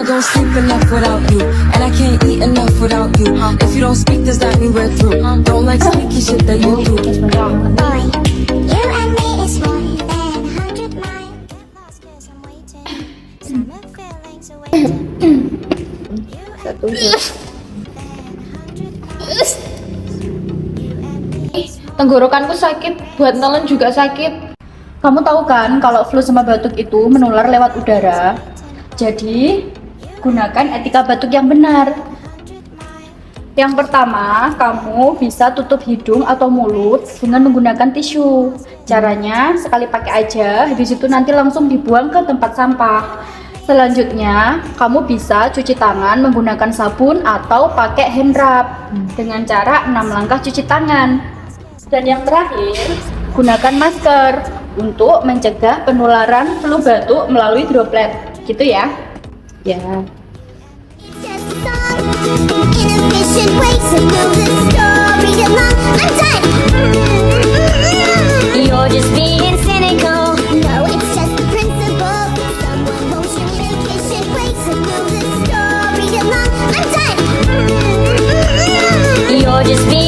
don't sleep enough without you, and I can't eat enough without you. If you don't speak, does that mean we're through? Don't like sneaky shit that you do. Boy, you and me is more than 100 miles. Get lost 'cause I'm waiting. Summer feelings are waiting. Satu. Tenggorokanku sakit, buat nelen juga sakit. Kamu tahu kan kalau flu sama batuk itu menular lewat udara. Jadi, gunakan etika batuk yang benar. Yang pertama, kamu bisa tutup hidung atau mulut dengan menggunakan tisu. Caranya, sekali pakai aja, habis itu nanti langsung dibuang ke tempat sampah. Selanjutnya, kamu bisa cuci tangan menggunakan sabun atau pakai hand rub dengan cara 6 langkah cuci tangan. Dan yang terakhir, gunakan masker untuk mencegah penularan flu batuk melalui droplet. Gitu ya. Ya. Just a song, inefficient ways to move the story along. I'm done. You're just being cynical. No, it's just the principle. Someone motion inefficient ways to move the story along. I'm done. You're just being